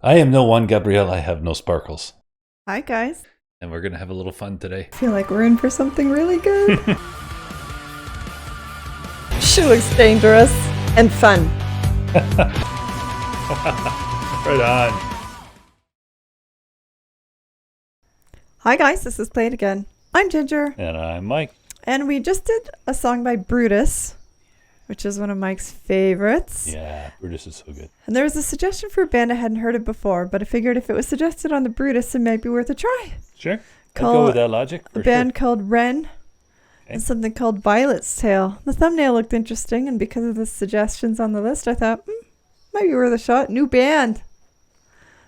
I am no one Gabrielle, I have no sparkles. Hi, guys. And we're going to have a little fun today. I feel like we're in for something really good. She looks dangerous and fun. Right on. Hi, guys. This is Play It Again. I'm Ginger. And I'm Mike. And we just did a song by Brutus, which is one of Mike's favorites. Yeah, Brutus is so good. And there was a suggestion for a band I hadn't heard of before, but I figured if it was suggested on the Brutus, it might be worth a try. Sure. I'd go with that logic. A band called REN and something called Violet's Tale. The thumbnail looked interesting, and because of the suggestions on the list, I thought, might be worth a shot. New band.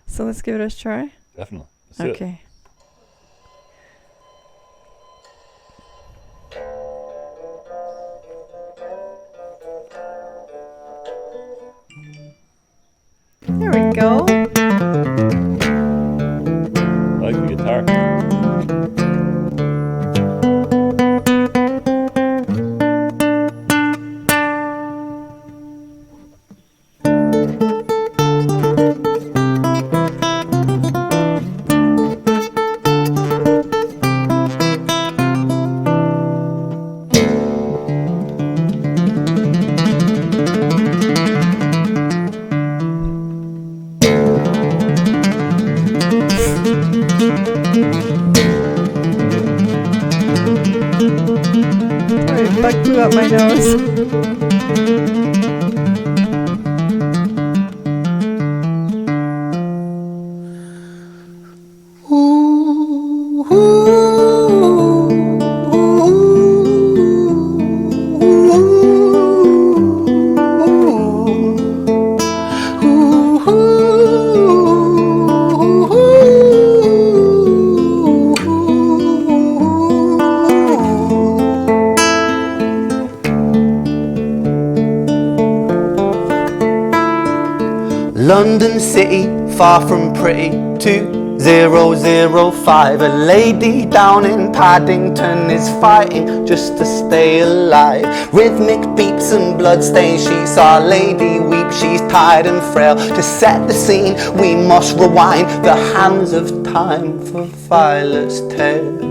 So let's give it a try. Definitely. Let's do it. Okay. There we go. I like the guitar. Sorry, bug flew up my nose. London City, far from pretty, 2005. A lady down in Paddington is fighting just to stay alive. Rhythmic beeps and bloodstained sheets, Our Lady weeps, she's tired and frail. To set the scene, we must rewind the hands of time for Violet's tale.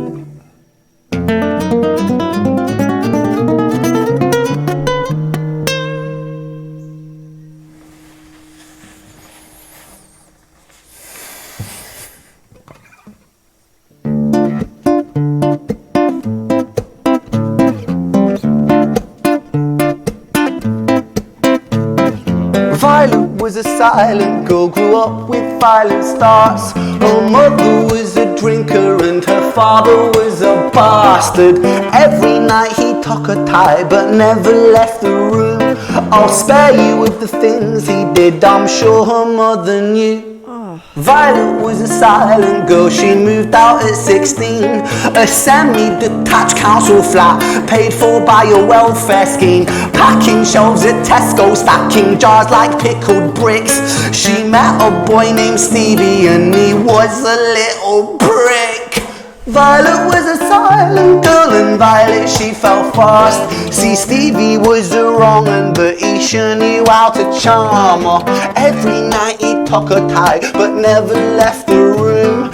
Violet was a silent girl, grew up with violent starts. Her mother was a drinker and her father was a bastard. Every night he took a tie but never left the room. I'll spare you with the things he did, I'm sure her mother knew. Violet was a silent girl, she moved out at 16. A semi-detached council flat, paid for by a welfare scheme. Packing shelves at Tesco, stacking jars like pickled bricks. She met a boy named Stevie and he was a little prick. Violet was a silent girl and Violet she fell fast. See, Stevie was a wrong un, but he sure knew how to charm her. Every night he took her tie but never left the room.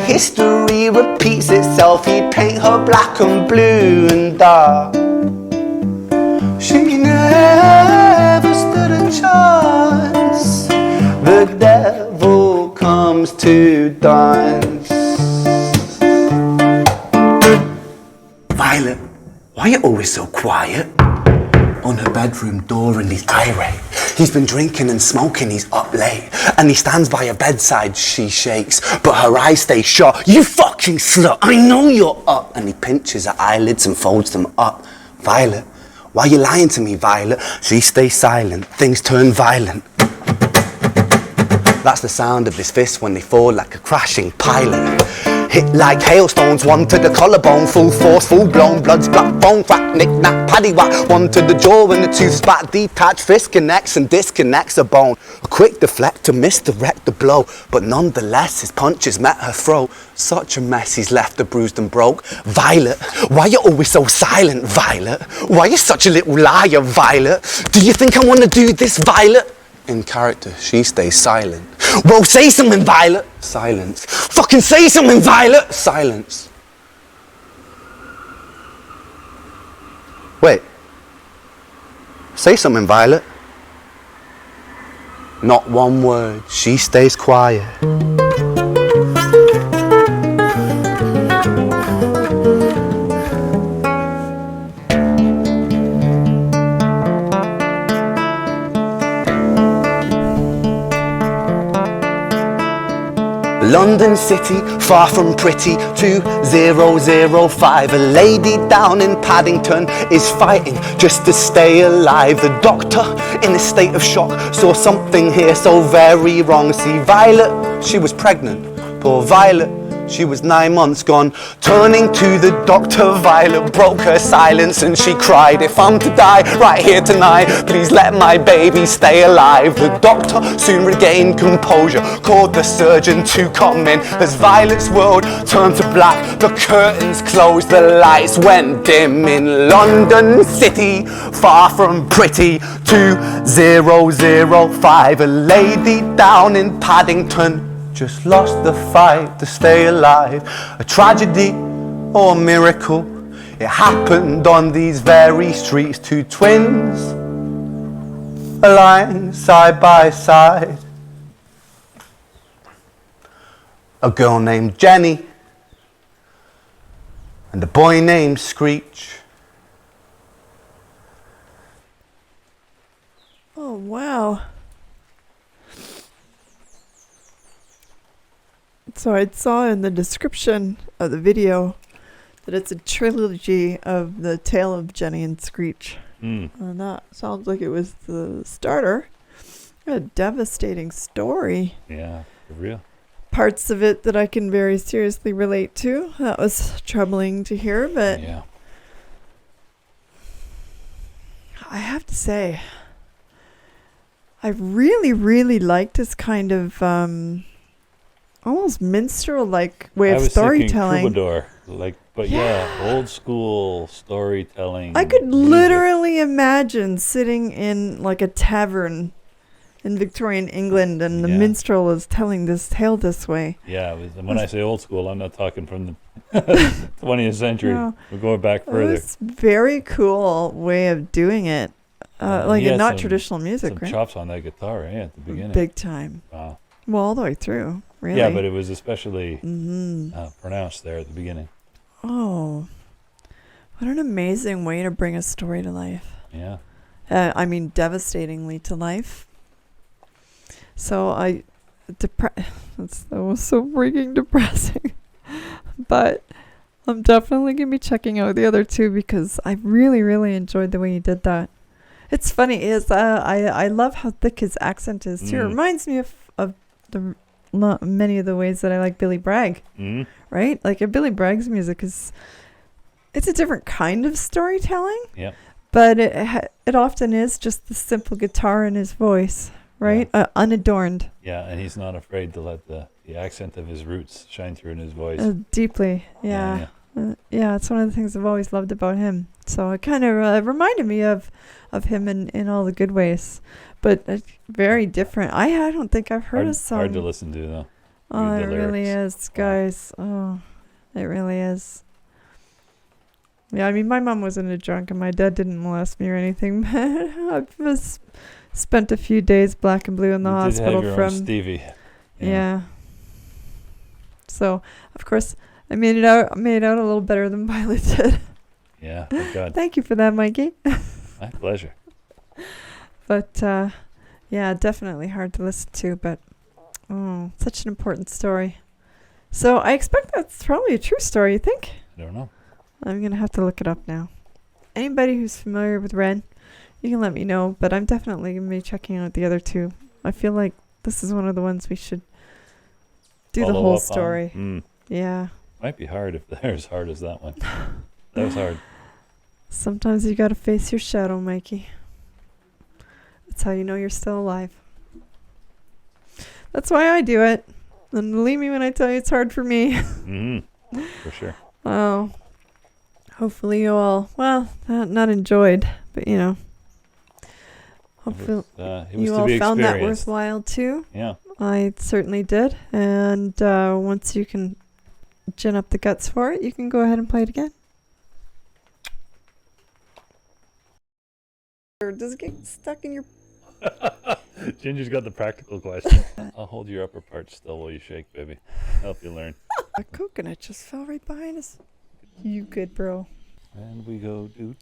History repeats itself, he'd paint her black and blue and dark. She never stood a chance. The devil comes to dance. Violet, why are you always so quiet? On her bedroom door and he's irate. He's been drinking and smoking, he's up late. And he stands by her bedside, she shakes, but her eyes stay shut. You fucking slut, I know you're up. And he pinches her eyelids and folds them up. Violet, why are you lying to me, Violet? She stays silent, things turn violent. That's the sound of his fists when they fall like a crashing pilot. Hit like hailstones, one to the collarbone, full force, full blown, blood's black bone, crack, knick, knack, paddywhack, one to the jaw and the tooth spat, detached fist connects and disconnects a bone. A quick deflect to misdirect the blow, but nonetheless his punches met her throat. Such a mess he's left her bruised and broke. Violet, why you always so silent, Violet? Why you such a little liar, Violet? Do you think I wanna do this, Violet? In character, she stays silent. Well, say something, Violet. Silence. Fucking say something, Violet. Silence. Wait. Say something, Violet. Not one word. She stays quiet. London City, far from pretty, 2005. A lady down in Paddington is fighting just to stay alive. The doctor, in a state of shock, saw something here so very wrong. See, Violet, she was pregnant. Poor Violet, she was 9 months gone. Turning to the doctor, Violet broke her silence and she cried, if I'm to die right here tonight, please let my baby stay alive. The doctor soon regained composure, called the surgeon to come in. As Violet's world turned to black, the curtains closed, the lights went dim. In London City, far from pretty, 2005. A lady down in Paddington just lost the fight to stay alive. A tragedy or a miracle, it happened on these very streets. Two twins aligned side by side. A girl named Jenny and a boy named Screech. Oh, wow. So I saw in the description of the video that it's a trilogy of the tale of Jenny and Screech. And that sounds like it was the starter. A devastating story. Yeah, for real. Parts of it that I can very seriously relate to. That was troubling to hear, but Yeah. I have to say, I really, really like this kind of almost minstrel-like way of storytelling. I was thinking troubadour, but yeah, old school storytelling. I could music. literally imagine sitting in like a tavern in Victorian England and the minstrel is telling this tale this way. Yeah, when I say old school, I'm not talking from the 20th century. No. We're going back further. It's a very cool way of doing it. Not traditional music, some right? chops on that guitar, at the beginning. Big time. Wow. Well, all the way through, really. Yeah, but it was especially pronounced there at the beginning. Oh, what an amazing way to bring a story to life. Yeah. Devastatingly to life. So that was so freaking depressing. But I'm definitely going to be checking out the other two because I really, really enjoyed the way you did that. It's funny, I love how thick his accent is too. It reminds me of many of the ways that I like Billy Bragg, right? Like Billy Bragg's music it's a different kind of storytelling, but it often is just the simple guitar and his voice, right? Unadorned. Yeah, and he's not afraid to let the accent of his roots shine through in his voice. Deeply, yeah. It's one of the things I've always loved about him. So it kind of reminded me of him in all the good ways. But very different. I don't think I've heard a song. Hard to listen to, though. Oh, it really is, guys. Oh, it really is. Yeah, I mean, my mom wasn't a drunk and my dad didn't molest me or anything. But I've spent a few days black and blue in the hospital did have your own Stevie. Yeah. So, of course, I made it out a little better than Violet did. Yeah, thank God. Thank you for that, Mikey. My pleasure. But, definitely hard to listen to, but such an important story. So I expect that's probably a true story, you think? I don't know. I'm going to have to look it up now. Anybody who's familiar with REN, you can let me know, but I'm definitely going to be checking out the other two. I feel like this is one of the ones we should do the whole story. Yeah. Might be hard if they're as hard as that one. That was hard. Sometimes you got to face your shadow, Mikey. That's how you know you're still alive. That's why I do it. And believe me when I tell you it's hard for me. For sure. Oh. Hopefully you all, not enjoyed, but Hopefully It was you to all be found that experienced. worthwhile too. Yeah. I certainly did. And once you can gin up the guts for it, you can go ahead and play it again. Or does it get stuck in your... Ginger's got the practical question. I'll hold your upper part still while you shake, baby. Help you learn. A coconut just fell right behind us. You good, bro. And we go, dude.